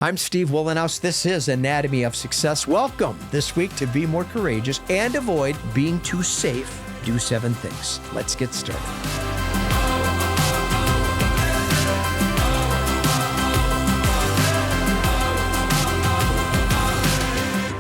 I'm Steve Wohlenhaus. This is Anatomy of Success. Welcome this week to be more courageous and avoid being too safe. Do 7 things. Let's get started.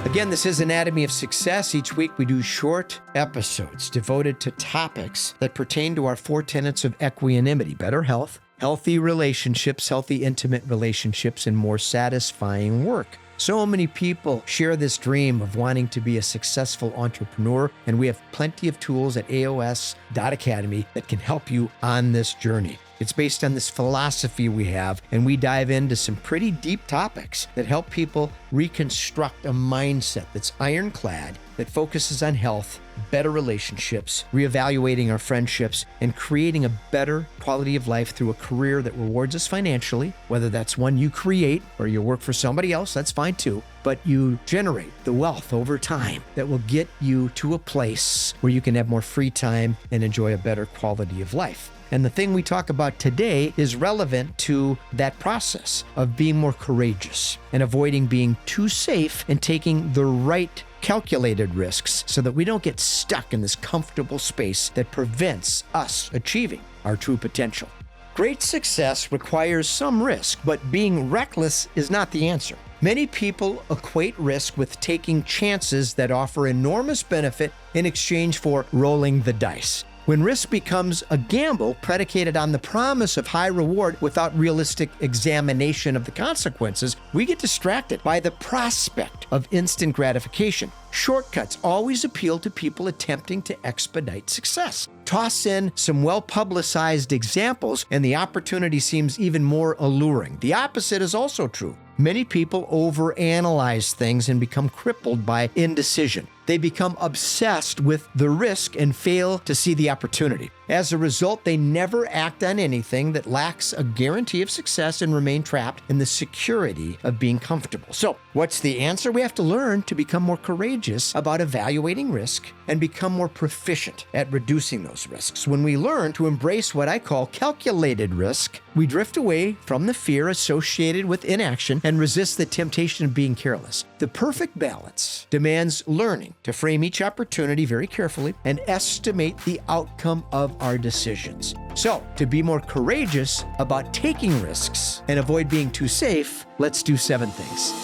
Again, this is Anatomy of Success. Each week we do short episodes devoted to topics that pertain to our 4 tenets of equanimity: better health, healthy relationships, healthy intimate relationships, and more satisfying work. So many people share this dream of wanting to be a successful entrepreneur, and we have plenty of tools at aos.academy that can help you on this journey. It's based on this philosophy we have, and we dive into some pretty deep topics that help people reconstruct a mindset that's ironclad, that focuses on health, better relationships, reevaluating our friendships, and creating a better quality of life through a career that rewards us financially, whether that's one you create or you work for somebody else, that's fine too. But you generate the wealth over time that will get you to a place where you can have more free time and enjoy a better quality of life. And the thing we talk about today is relevant to that process of being more courageous and avoiding being too safe and taking the right calculated risks so that we don't get stuck in this comfortable space that prevents us achieving our true potential. Great success requires some risk, but being reckless is not the answer. Many people equate risk with taking chances that offer enormous benefit in exchange for rolling the dice. When risk becomes a gamble predicated on the promise of high reward without realistic examination of the consequences, we get distracted by the prospect of instant gratification. Shortcuts always appeal to people attempting to expedite success. Toss in some well-publicized examples, and the opportunity seems even more alluring. The opposite is also true. Many people overanalyze things and become crippled by indecision. They become obsessed with the risk and fail to see the opportunity. As a result, they never act on anything that lacks a guarantee of success and remain trapped in the security of being comfortable. So, what's the answer? We have to learn to become more courageous about evaluating risk and become more proficient at reducing those risks. When we learn to embrace what I call calculated risk, we drift away from the fear associated with inaction and resist the temptation of being careless. The perfect balance demands learning to frame each opportunity very carefully and estimate the outcome of our decisions. So, to be more courageous about taking risks and avoid being too safe, let's do 7 things.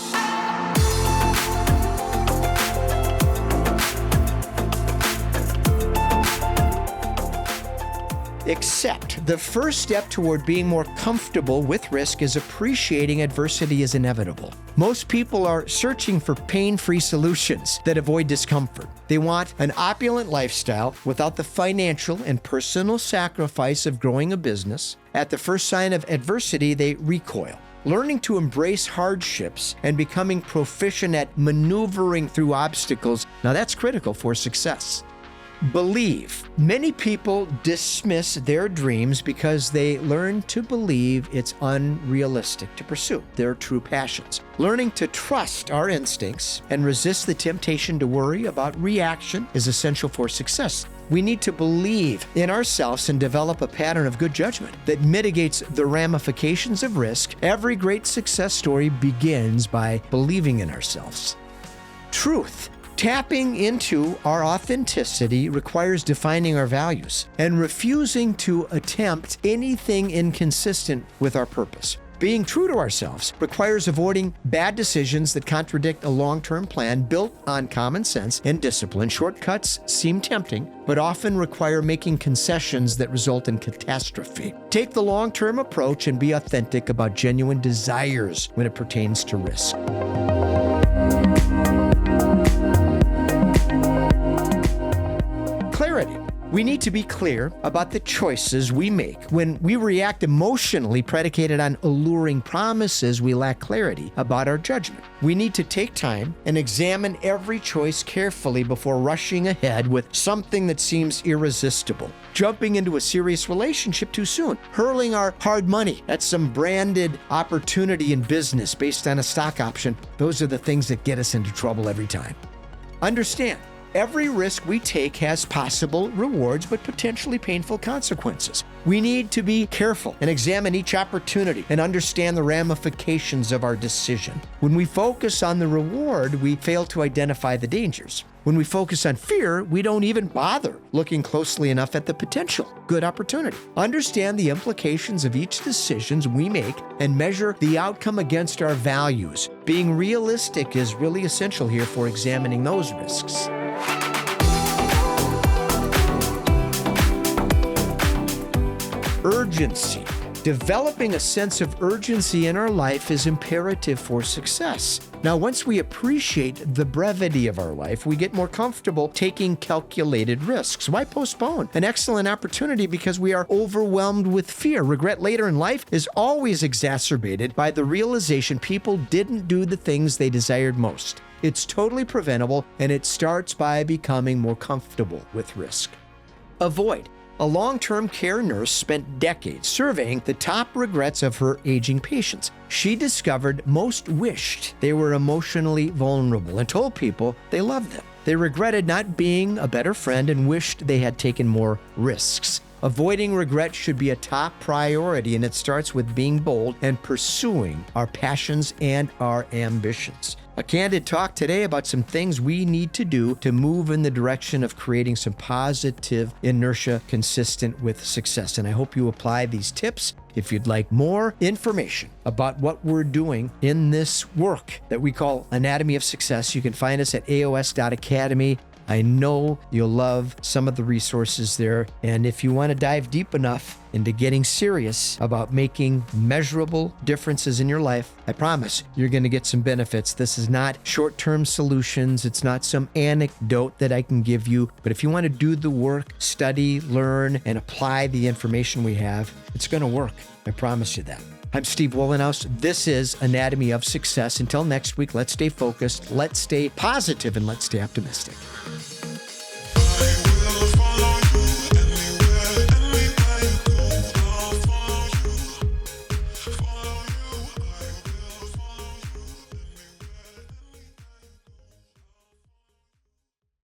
Except the first step toward being more comfortable with risk is appreciating adversity is inevitable. Most people are searching for pain-free solutions that avoid discomfort. They want an opulent lifestyle without the financial and personal sacrifice of growing a business. At the first sign of adversity, they recoil. Learning to embrace hardships and becoming proficient at maneuvering through obstacles, now that's critical for success. Believe. Many people dismiss their dreams because they learn to believe it's unrealistic to pursue their true passions. Learning to trust our instincts and resist the temptation to worry about reaction is essential for success. We need to believe in ourselves and develop a pattern of good judgment that mitigates the ramifications of risk. Every great success story begins by believing in ourselves. Truth. Tapping into our authenticity requires defining our values and refusing to attempt anything inconsistent with our purpose. Being true to ourselves requires avoiding bad decisions that contradict a long-term plan built on common sense and discipline. Shortcuts seem tempting, but often require making concessions that result in catastrophe. Take the long-term approach and be authentic about genuine desires when it pertains to risk. Clarity. We need to be clear about the choices we make. When we react emotionally predicated on alluring promises, we lack clarity about our judgment. We need to take time and examine every choice carefully before rushing ahead with something that seems irresistible. Jumping into a serious relationship too soon, hurling our hard money at some branded opportunity in business based on a stock option, those are the things that get us into trouble every time. Understand, Every risk we take has possible rewards, but potentially painful consequences. We need to be careful and examine each opportunity and understand the ramifications of our decision. When we focus on the reward, we fail to identify the dangers. When we focus on fear, we don't even bother looking closely enough at the potential good opportunity. Understand the implications of each decision we make and measure the outcome against our values. Being realistic is really essential here for examining those risks. Urgency. Developing a sense of urgency in our life is imperative for success. Now, once we appreciate the brevity of our life, we get more comfortable taking calculated risks. Why postpone an excellent opportunity because we are overwhelmed with fear? Regret later in life is always exacerbated by the realization people didn't do the things they desired most. It's totally preventable, and it starts by becoming more comfortable with risk. Avoid. A long-term care nurse spent decades surveying the top regrets of her aging patients. She discovered most wished they were emotionally vulnerable and told people they loved them. They regretted not being a better friend and wished they had taken more risks. Avoiding regret should be a top priority, and it starts with being bold and pursuing our passions and our ambitions. A candid talk today about some things we need to do to move in the direction of creating some positive inertia consistent with success. And I hope you apply these tips. If you'd like more information about what we're doing in this work that we call Anatomy of Success, you can find us at aos.academy. I know you'll love some of the resources there. And if you want to dive deep enough into getting serious about making measurable differences in your life, I promise you're going to get some benefits. This is not short-term solutions. It's not some anecdote that I can give you. But if you want to do the work, study, learn, and apply the information we have, it's going to work. I promise you that. I'm Steve Wohlenhaus. This is Anatomy of Success. Until next week, let's stay focused, let's stay positive, and let's stay optimistic.